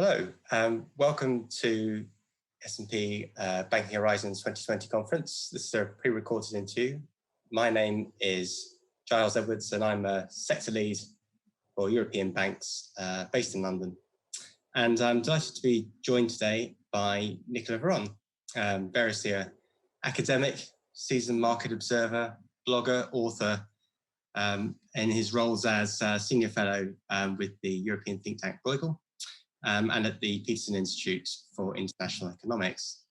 Hello, welcome to S&P Banking Horizons 2020 conference. This is a pre-recorded interview. My name is Giles Edwards and I'm a sector lead for European banks based in London. And I'm delighted to be joined today by Nicolas Veron, Verisea academic, seasoned market observer, blogger, author, in his roles as senior fellow with the European think tank Bruegel. And at the Peterson Institute for International Economics.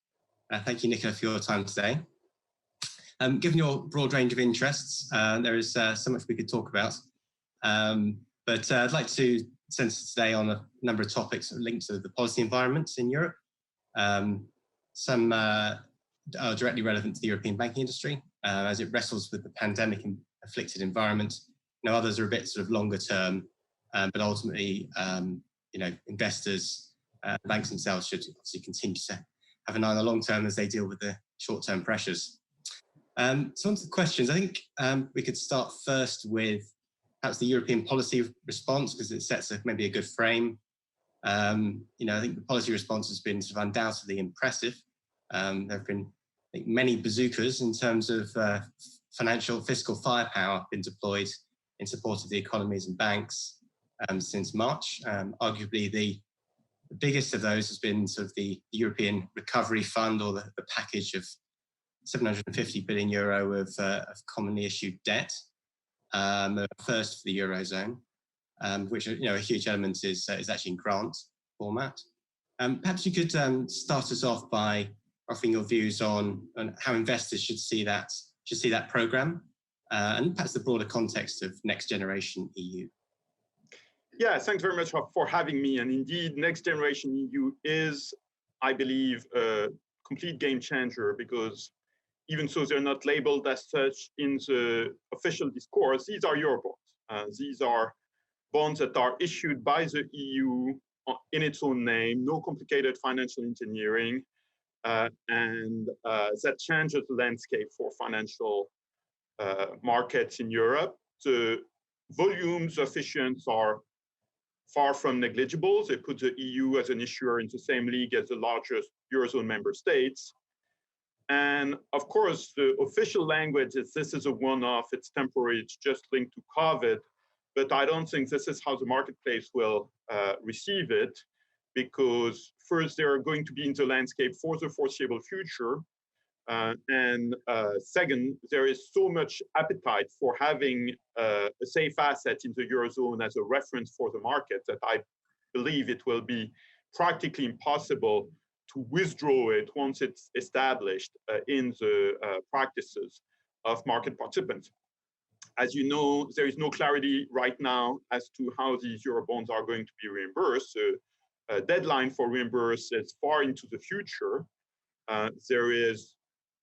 Thank you, Nicola, for your time today. Given your broad range of interests, there is so much we could talk about. But I'd like to center today on a number of topics linked to the policy environment in Europe. Some are directly relevant to the European banking industry as it wrestles with the pandemic-afflicted environment. Others are a bit sort of longer term, but ultimately, investors, banks themselves should obviously continue to have an eye on the long term as they deal with the short-term pressures. So on to the questions. I think we could start first with perhaps the European policy response, because it sets maybe a good frame. I think the policy response has been sort of undoubtedly impressive. There have been, I think, many bazookas in terms of fiscal firepower been deployed in support of the economies and banks since March. Arguably, the biggest of those has been sort of the European Recovery Fund, or the package of 750 billion euro of commonly issued debt, first for the Eurozone, which a huge element is actually in grant format. Perhaps you could start us off by offering your views on how investors should see that programme, and perhaps the broader context of Next Generation EU. Yeah, thanks very much for having me. And indeed, Next Generation EU is, I believe, a complete game changer, because even though they're not labeled as such in the official discourse, these are Eurobonds. These are bonds that are issued by the EU in its own name, no complicated financial engineering, and that changes the landscape for financial markets in Europe. The volumes of issuance are far from negligible. They put the EU as an issuer in the same league as the largest Eurozone member states. And of course, the official language is this is a one-off, it's temporary, it's just linked to COVID. But I don't think this is how the marketplace will receive it, because first, they're going to be in the landscape for the foreseeable future. And second, there is so much appetite for having a safe asset in the Eurozone as a reference for the market that I believe it will be practically impossible to withdraw it once it's established in the practices of market participants. As you know, there is no clarity right now as to how these Eurobonds are going to be reimbursed. The deadline for reimbursement is far into the future. There is,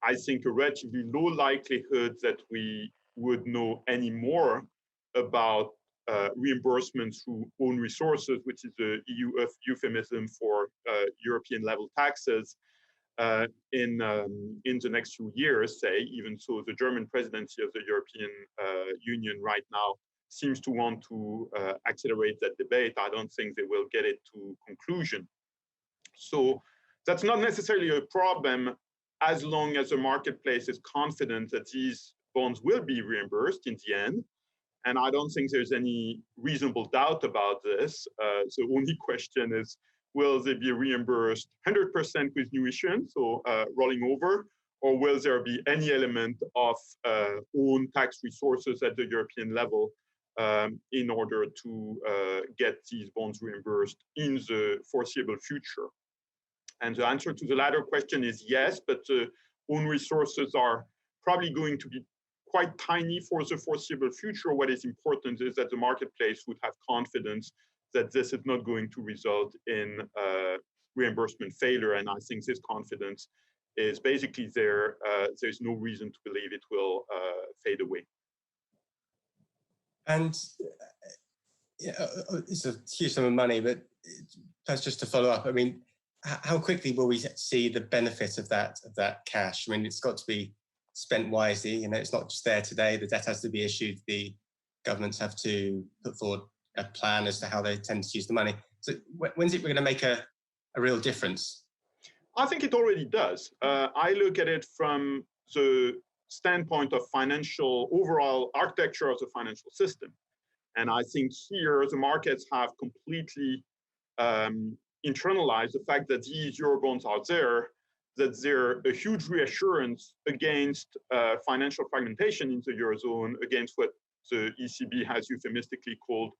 I think, a relatively low likelihood that we would know any more about reimbursement through own resources, which is a EU euphemism for European level taxes, in the next few years, say, even so the German presidency of the European Union right now seems to want to accelerate that debate. I don't think they will get it to conclusion. So that's not necessarily a problem as long as the marketplace is confident that these bonds will be reimbursed in the end. And I don't think there's any reasonable doubt about this. The only question is, will they be reimbursed 100% with new issuance, so rolling over, or will there be any element of own tax resources at the European level in order to get these bonds reimbursed in the foreseeable future? And the answer to the latter question is yes, but own resources are probably going to be quite tiny for the foreseeable future. What is important is that the marketplace would have confidence that this is not going to result in reimbursement failure. And I think this confidence is basically there. There's no reason to believe it will fade away. And it's a huge sum of money, but perhaps just to follow up, I mean, how quickly will we see the benefit of that cash? I mean, it's got to be spent wisely. It's not just there today. The debt has to be issued. The governments have to put forward a plan as to how they tend to use the money. So when's it going to make a real difference? I think it already does. I look at it from the standpoint of financial overall architecture of the financial system. And I think here the markets have completely internalized the fact that these Eurobonds are there, that they're a huge reassurance against financial fragmentation in the Eurozone, against what the ECB has euphemistically called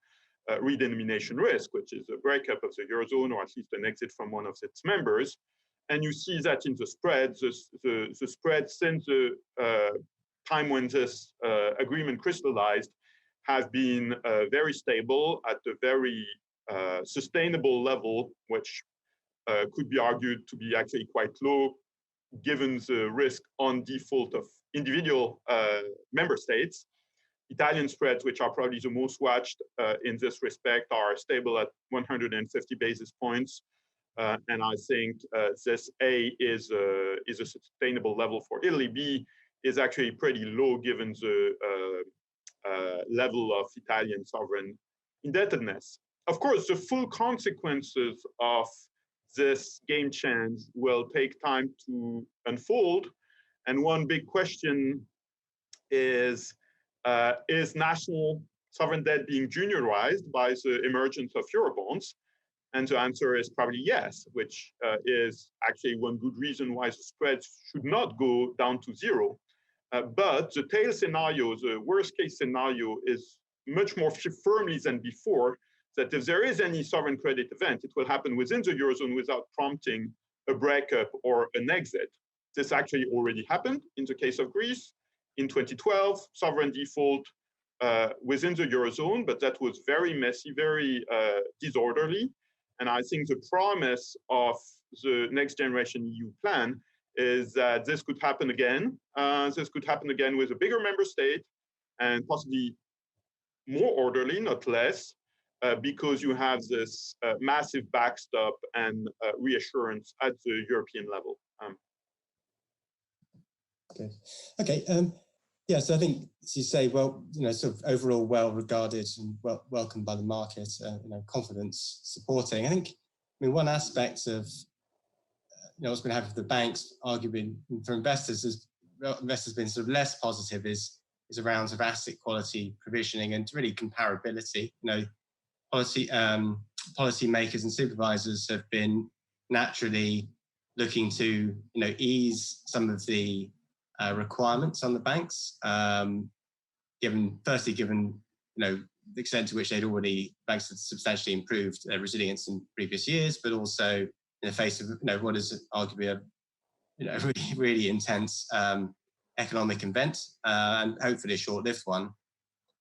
redenomination risk, which is a breakup of the Eurozone or at least an exit from one of its members. And you see that in the spreads. The spread since the time when this agreement crystallized have been very stable at a very sustainable level, which could be argued to be actually quite low, given the risk on default of individual member states. Italian spreads, which are probably the most watched in this respect, are stable at 150 basis points. And I think this A is a sustainable level for Italy. B is actually pretty low given the level of Italian sovereign indebtedness. Of course, the full consequences of this game change will take time to unfold. And one big question is national sovereign debt being juniorized by the emergence of Eurobonds? And the answer is probably yes, which is actually one good reason why the spreads should not go down to zero. But the tail scenario, the worst case scenario, is much more firmly than before that if there is any sovereign credit event, it will happen within the Eurozone without prompting a breakup or an exit. This actually already happened in the case of Greece in 2012, sovereign default within the Eurozone, but that was very messy, very disorderly. And I think the promise of the next generation EU plan is that this could happen again. This could happen again with a bigger member state and possibly more orderly, not less, because you have this massive backstop and reassurance at the European level. Okay. Yeah, so I think, as you say, well, sort of overall well regarded and welcomed by the market, confidence supporting. I think, one aspect of what's been happening for the banks, arguably for investors, been sort of less positive is around sort of asset quality provisioning and really comparability. Policymakers and supervisors have been naturally looking to ease some of the requirements on the banks, given the extent to which banks had substantially improved their resilience in previous years, but also in the face of what is arguably a really intense economic event, and hopefully a short-lived one.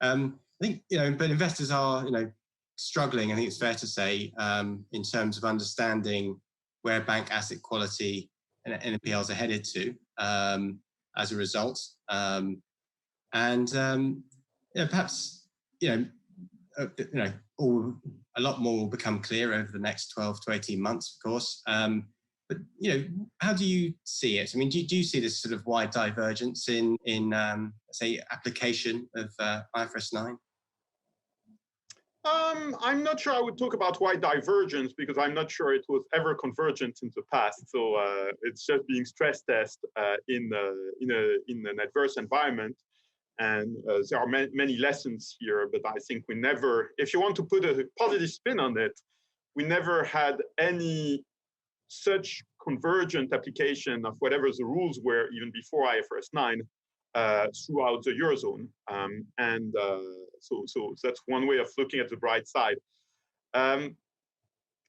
I think but investors are struggling. I think it's fair to say in terms of understanding where bank asset quality and NPLs are headed to. As a result, perhaps a lot more will become clear over the next 12 to 18 months, of course. But how do you see it? I mean, do you see this sort of wide divergence in say application of IFRS 9? I'm not sure I would talk about wide divergence because I'm not sure it was ever convergent in the past. So it's just being stress tested in an adverse environment. And there are many lessons here, but I think we never, if you want to put a positive spin on it, we never had any such convergent application of whatever the rules were even before IFRS 9 throughout the Eurozone. So that's one way of looking at the bright side.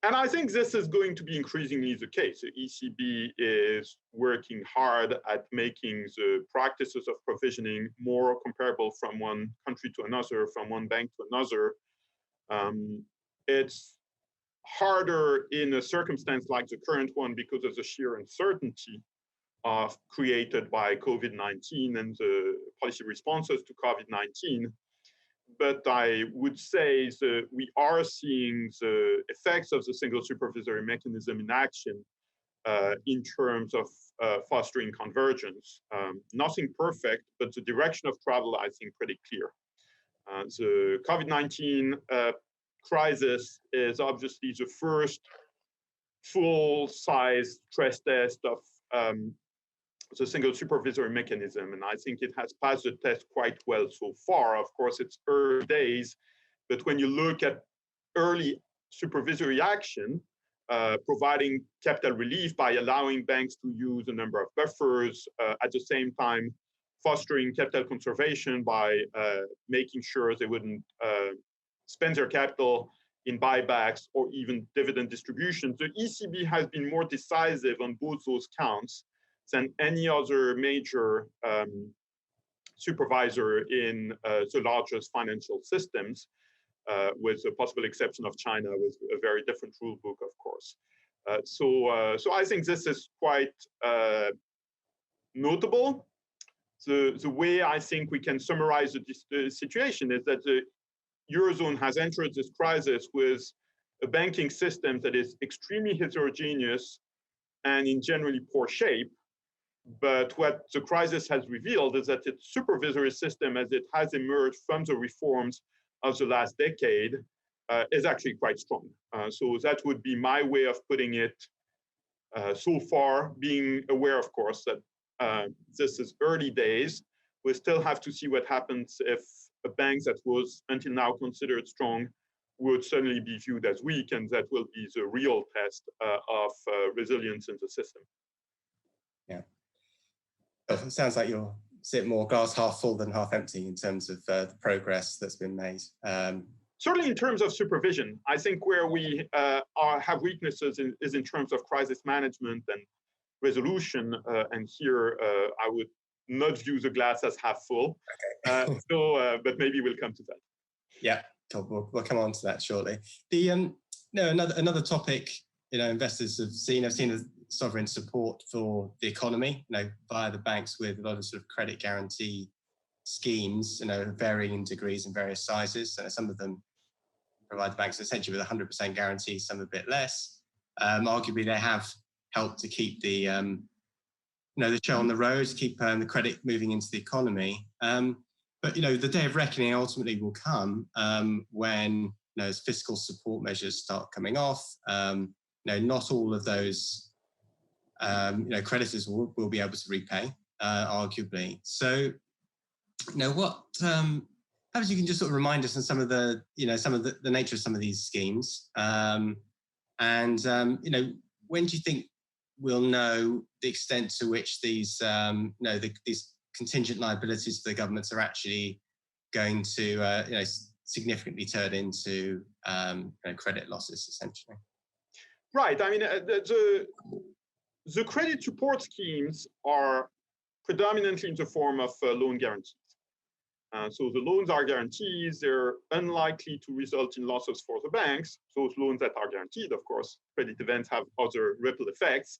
And I think this is going to be increasingly the case. The ECB is working hard at making the practices of provisioning more comparable from one country to another, from one bank to another. It's harder in a circumstance like the current one because of the sheer uncertainty created by COVID-19 and the policy responses to COVID-19. But I would say that we are seeing the effects of the single supervisory mechanism in action in terms of fostering convergence. Nothing perfect, but the direction of travel, I think, pretty clear. The COVID-19 crisis is obviously the first full-size stress test of the single supervisory mechanism. And I think it has passed the test quite well so far. Of course, it's early days, but when you look at early supervisory action, providing capital relief by allowing banks to use a number of buffers, at the same time fostering capital conservation by making sure they wouldn't spend their capital in buybacks or even dividend distributions. The ECB has been more decisive on both those counts than any other major supervisor in the largest financial systems, with the possible exception of China, with a very different rule book, of course. So I think this is quite notable. The way I think we can summarize the situation is that the Eurozone has entered this crisis with a banking system that is extremely heterogeneous and in generally poor shape. But what the crisis has revealed is that its supervisory system, as it has emerged from the reforms of the last decade, is actually quite strong. So that would be my way of putting it so far, being aware, of course, that this is early days. We still have to see what happens if a bank that was until now considered strong would suddenly be viewed as weak, and that will be the real test of resilience in the system. Yeah. It sounds like you're a bit more glass half full than half empty in terms of the progress that's been made. Certainly in terms of supervision, I think where we have weaknesses is in terms of crisis management and resolution. And here I would not view the glass as half full. Okay. But maybe we'll come to that. Yeah, cool. We'll come on to that shortly. The another topic, investors have seen a sovereign support for the economy, via the banks with a lot of sort of credit guarantee schemes, varying degrees and various sizes. So some of them provide the banks essentially with 100% guarantee, some a bit less. Arguably, they have helped to keep the show on the road, to keep the credit moving into the economy. But the day of reckoning ultimately will come when as fiscal support measures start coming off. Not all of those creditors will be able to repay, arguably. So, what perhaps you can just sort of remind us on some of the the nature of some of these schemes, and when do you think we'll know the extent to which these these contingent liabilities for the governments are actually going to significantly turn into credit losses, essentially? Right. I mean, the credit support schemes are predominantly in the form of loan guarantees. So the loans are guarantees. They're unlikely to result in losses for the banks. Those loans that are guaranteed, of course, credit events have other ripple effects.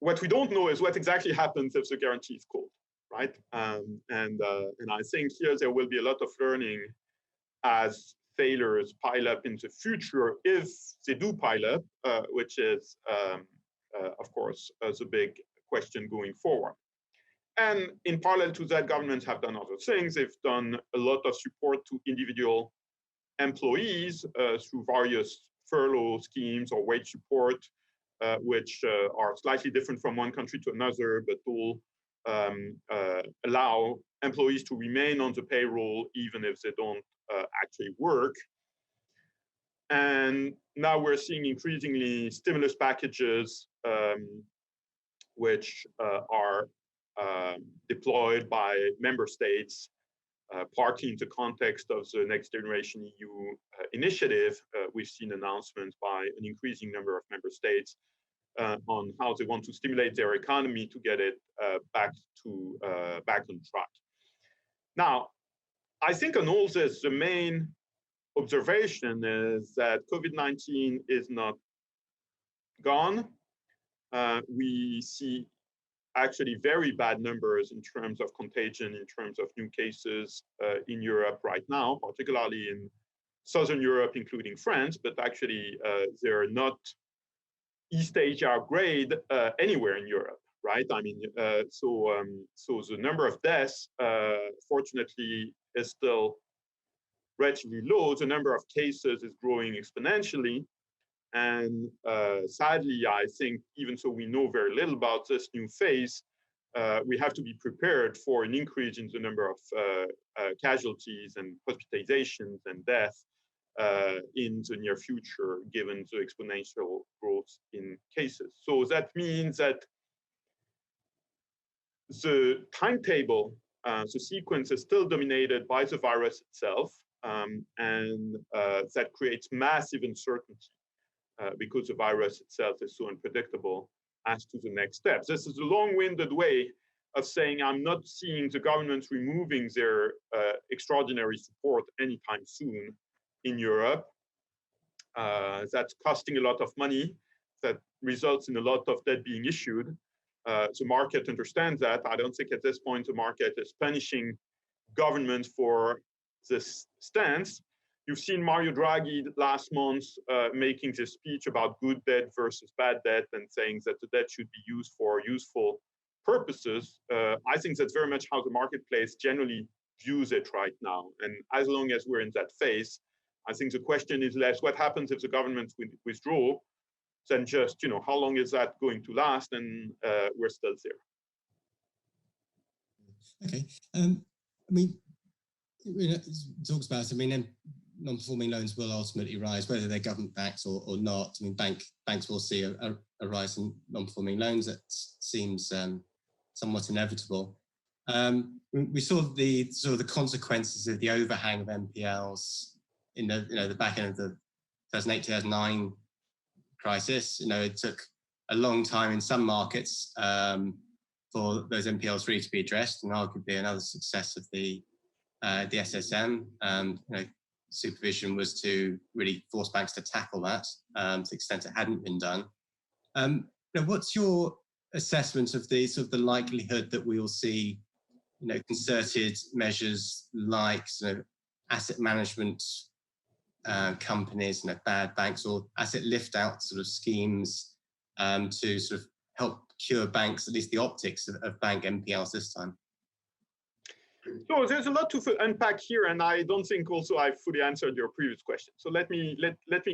What we don't know is what exactly happens if the guarantee is called, right? And I think here there will be a lot of learning as failures pile up in the future, if they do pile up, which is, of course, the big question going forward. And in parallel to that, governments have done other things. They've done a lot of support to individual employees through various furlough schemes or wage support, which are slightly different from one country to another, but all allow employees to remain on the payroll even if they don't actually work. And now we're seeing increasingly stimulus packages which are deployed by member states, partly in the context of the Next Generation EU initiative. We've seen announcements by an increasing number of member states on how they want to stimulate their economy to get it back on track. Now, I think on all this, the main observation is that COVID-19 is not gone. We see actually very bad numbers in terms of contagion, in terms of new cases in Europe right now, particularly in Southern Europe, including France, but actually they're not East Asia grade anywhere in Europe, right? I mean, so the number of deaths, fortunately, is still relatively low, the number of cases is growing exponentially. And sadly, I think even though we know very little about this new phase, we have to be prepared for an increase in the number of casualties and hospitalizations and deaths in the near future, given the exponential growth in cases. So that means that the timetable, the sequence is still dominated by the virus itself, and that creates massive uncertainty because the virus itself is so unpredictable as to the next steps. This is a long-winded way of saying I'm not seeing the governments removing their extraordinary support anytime soon in Europe. That's costing a lot of money, that results in a lot of debt being issued. The market understands that. I don't think at this point the market is punishing governments for this stance. You've seen Mario Draghi last month making this speech about good debt versus bad debt and saying that the debt should be used for useful purposes. I think that's very much how the marketplace generally views it right now. And as long as we're in that phase, I think the question is less what happens if the government withdraw than just, how long is that going to last? And we're still there. Okay. I mean, it talks about, non-performing loans will ultimately rise, whether they're government backed or not. I mean, banks will see a rise in non-performing loans. That seems somewhat inevitable. We saw the consequences of the overhang of NPLs in the back end of the 2008-2009 crisis. It took a long time in some markets for those NPLs really to be addressed, and arguably another success of the SSM. Supervision was to really force banks to tackle that to the extent it hadn't been done. What's your assessment of the likelihood that we will see, concerted measures like asset management companies, bad banks, or asset lift out schemes to help cure banks, at least the optics of bank NPLs this time? So there's a lot to unpack here, and I don't think also I fully answered your previous question. So let me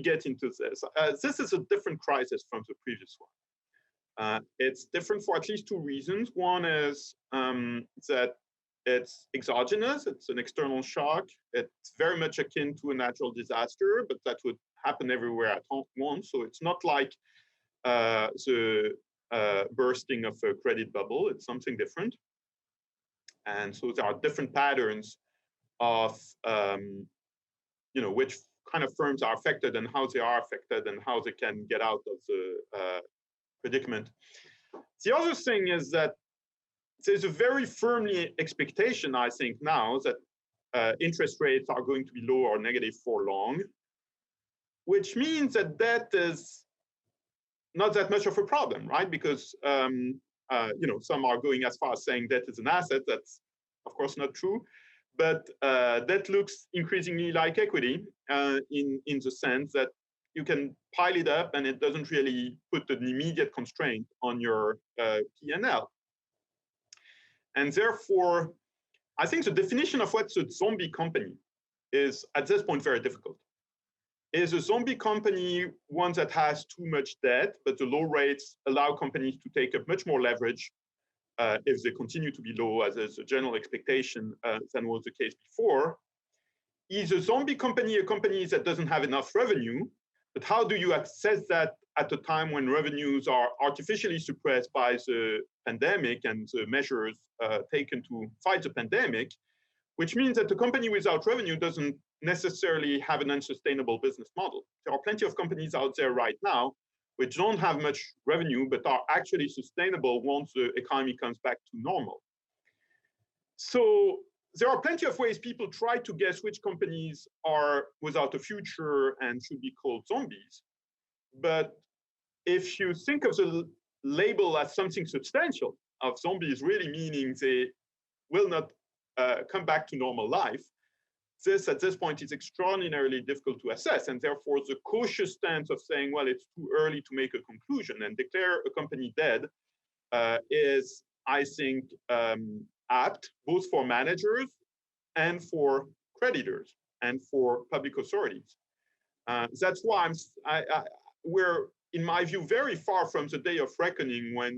get into this. This is a different crisis from the previous one. It's different for at least two reasons. One is that it's exogenous, it's an external shock. It's very much akin to a natural disaster, but that would happen everywhere at once. So it's not like the bursting of a credit bubble, it's something different. And so there are different patterns of, which kind of firms are affected and how they are affected and how they can get out of the predicament. The other thing is that there's a very firmly expectation, I think, now that interest rates are going to be low or negative for long, which means that debt is not that much of a problem, right? Because some are going as far as saying debt is an asset. That's, of course, not true. But debt looks increasingly like equity in the sense that you can pile it up and it doesn't really put an immediate constraint on your P&L. And therefore, I think the definition of what's a zombie company is, at this point, very difficult. Is a zombie company one that has too much debt, but the low rates allow companies to take up much more leverage if they continue to be low, as is a general expectation than was the case before? Is a zombie company a company that doesn't have enough revenue? But how do you assess that at a time when revenues are artificially suppressed by the pandemic and the measures taken to fight the pandemic, which means that the company without revenue doesn't necessarily have an unsustainable business model. There are plenty of companies out there right now which don't have much revenue, but are actually sustainable once the economy comes back to normal. So there are plenty of ways people try to guess which companies are without a future and should be called zombies. But if you think of the label as something substantial, of zombies really meaning they will not come back to normal life, this at this point is extraordinarily difficult to assess. And therefore, the cautious stance of saying, well, it's too early to make a conclusion and declare a company dead is, I think, apt both for managers and for creditors. and for public authorities. That's why we're, in my view, very far from the day of reckoning when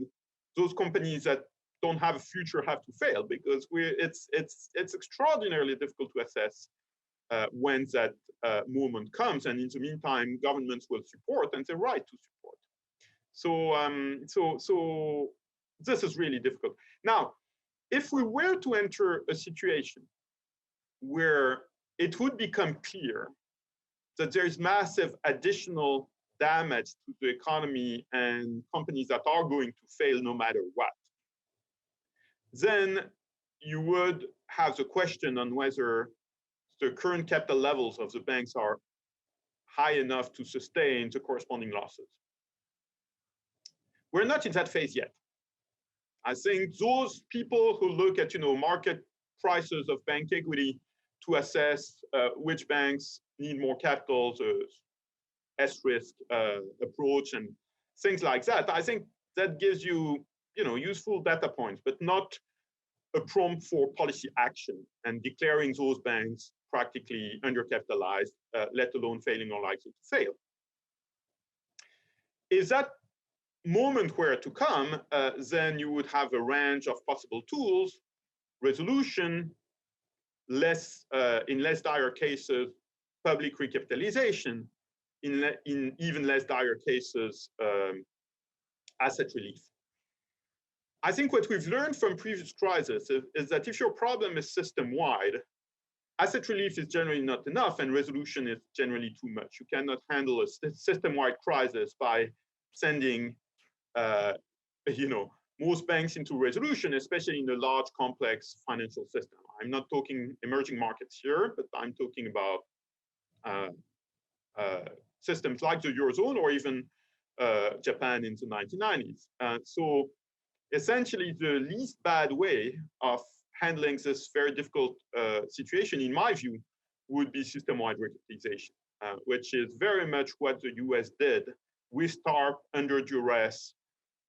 those companies that don't have a future have to fail, because it's extraordinarily difficult to assess when that moment comes, and in the meantime, governments will support, and they're right to support. So this is really difficult. Now, if we were to enter a situation where it would become clear that there's massive additional damage to the economy and companies that are going to fail no matter what, then you would have the question on whether the current capital levels of the banks are high enough to sustain the corresponding losses. We're not in that phase yet. I think those people who look at market prices of bank equity to assess which banks need more capital, the S-risk approach and things like that, I think that gives you useful data points, but not a prompt for policy action and declaring those banks practically undercapitalized, let alone failing or likely to fail. If that moment were to come, then you would have a range of possible tools: resolution, in less dire cases, public recapitalization, in even less dire cases, asset relief. I think what we've learned from previous crises is that if your problem is system-wide, asset relief is generally not enough, and resolution is generally too much. You cannot handle a system-wide crisis by sending, most banks into resolution, especially in a large, complex financial system. I'm not talking emerging markets here, but I'm talking about systems like the Eurozone or even Japan in the 1990s. So essentially, the least bad way of handling this very difficult situation, in my view, would be system-wide recapitalization, which is very much what the US did with TARP under duress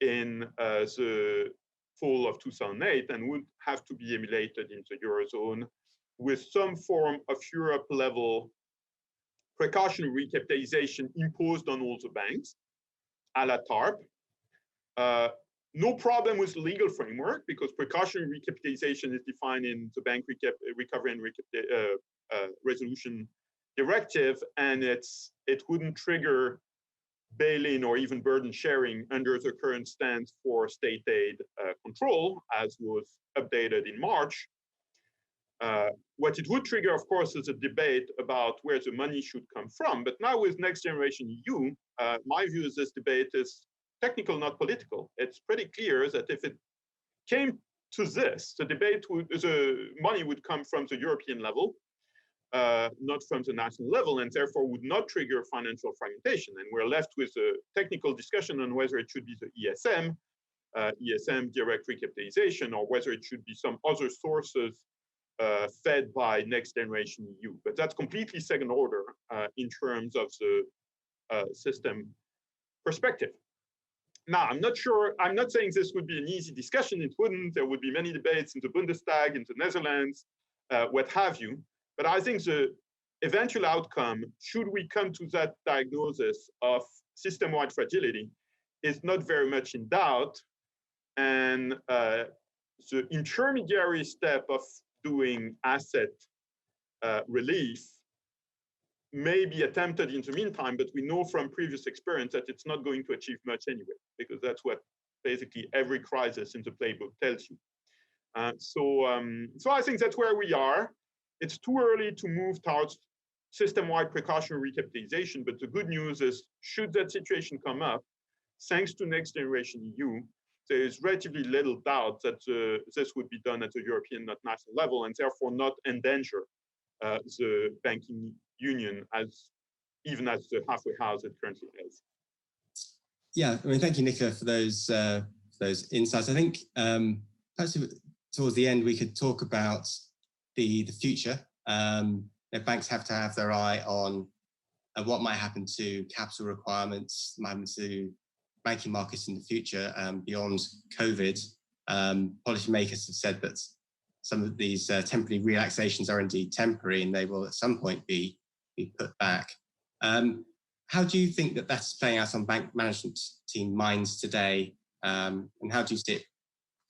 in the fall of 2008, and would have to be emulated in the Eurozone with some form of Europe-level precautionary recapitalization imposed on all the banks, a la TARP. No problem with the legal framework, because precautionary recapitalization is defined in the Bank Recovery and Resolution Directive, and it wouldn't trigger bail-in or even burden sharing under the current stance for state aid control, as was updated in March. What it would trigger, of course, is a debate about where the money should come from. But now with Next Generation EU, my view is this debate is technical, not political. It's pretty clear that if it came to this, the money would come from the European level, not from the national level, and therefore would not trigger financial fragmentation. And we're left with a technical discussion on whether it should be the ESM direct recapitalization, or whether it should be some other sources fed by Next Generation EU. But that's completely second order in terms of the system perspective. Now, I'm not saying this would be an easy discussion. It wouldn't. There would be many debates in the Bundestag, in the Netherlands, what have you. But I think the eventual outcome, should we come to that diagnosis of system-wide fragility, is not very much in doubt. And the intermediary step of doing asset relief may be attempted in the meantime, but we know from previous experience that it's not going to achieve much anyway, because that's what basically every crisis in the playbook tells you. So I think that's where we are. It's too early to move towards system-wide precautionary recapitalization, but the good news is, should that situation come up, thanks to Next Generation EU, there is relatively little doubt that this would be done at the European, not national level, and therefore not endanger the banking union even as the halfway house it currently is. Yeah, I mean, thank you, Nicola, for those insights. I think perhaps towards the end we could talk about the future. Banks have to have their eye on what might happen to capital requirements, might happen to banking markets in the future beyond COVID. Policymakers have said that some of these temporary relaxations are indeed temporary and they will at some point be put back. How do you think that that's playing out on bank management team minds today, and how do you see it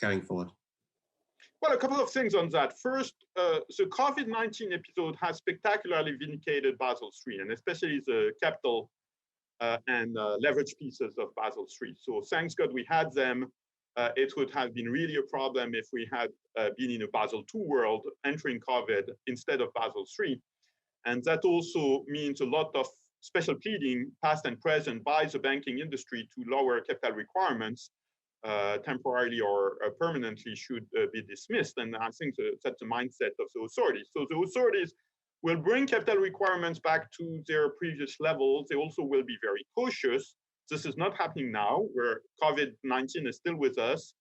going forward? Well, a couple of things on that. First, the COVID-19 episode has spectacularly vindicated Basel III, and especially the capital and leverage pieces of Basel III. So thanks God we had them. It would have been really a problem if we had been in a Basel II world entering COVID instead of Basel III. And that also means a lot of special pleading, past and present, by the banking industry to lower capital requirements temporarily or permanently should be dismissed. And I think that's the mindset of the authorities. So the authorities will bring capital requirements back to their previous levels. They also will be very cautious. This is not happening now, where COVID-19 is still with us.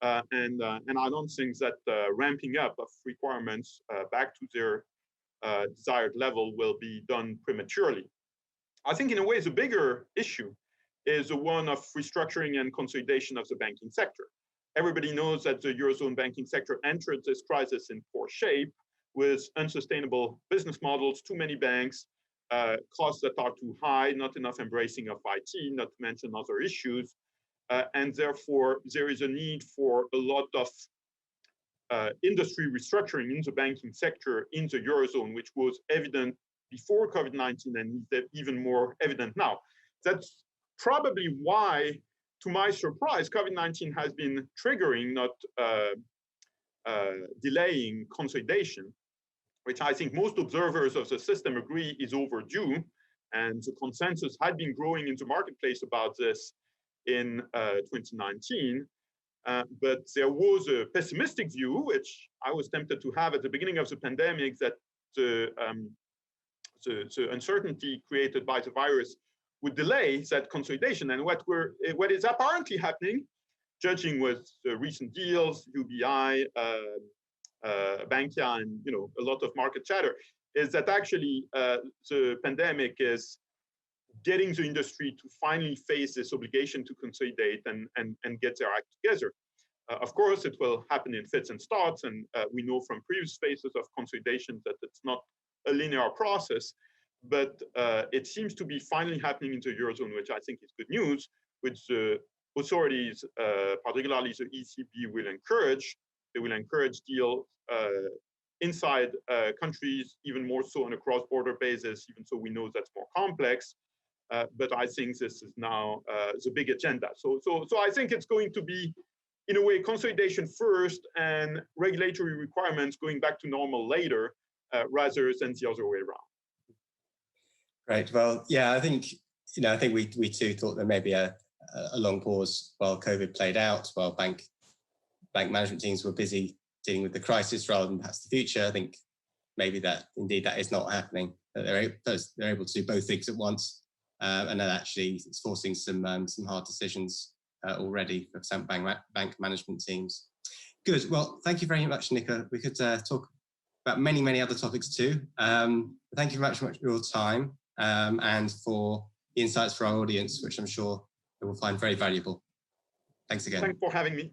And I don't think that ramping up of requirements back to their desired level will be done prematurely. I think in a way, the bigger issue is the one of restructuring and consolidation of the banking sector. Everybody knows that the Eurozone banking sector entered this crisis in poor shape with unsustainable business models, too many banks, costs that are too high, not enough embracing of IT, not to mention other issues. And therefore, there is a need for a lot of industry restructuring in the banking sector in the Eurozone, which was evident before COVID-19 and is even more evident now. That's probably why, to my surprise, COVID-19 has been triggering, not delaying consolidation, which I think most observers of the system agree is overdue. And the consensus had been growing in the marketplace about this in 2019. But there was a pessimistic view, which I was tempted to have at the beginning of the pandemic, that the uncertainty created by the virus would delay that consolidation. And what is apparently happening, judging with the recent deals, UBI, Bankia, and a lot of market chatter, is that actually the pandemic is getting the industry to finally face this obligation to consolidate and get their act together. Of course, it will happen in fits and starts, and we know from previous phases of consolidation that it's not a linear process, but it seems to be finally happening in the Eurozone, which I think is good news, which the authorities, particularly the ECB, will encourage. They will encourage deals inside countries, even more so on a cross-border basis, even so we know that's more complex. But I think this is now the big agenda. So I think it's going to be, in a way, consolidation first and regulatory requirements going back to normal later, rather than the other way around. Great. Well, yeah, I think we too thought there may be a long pause while COVID played out, while bank management teams were busy dealing with the crisis rather than perhaps the future. I think maybe that is not happening. They're able to do both things at once, and then actually it's forcing some hard decisions already for some bank management teams. Good. Well, thank you very much, Nicola. We could talk about many other topics too. Thank you very much for your time and for the insights for our audience, which I'm sure they will find very valuable. Thanks again. Thanks for having me.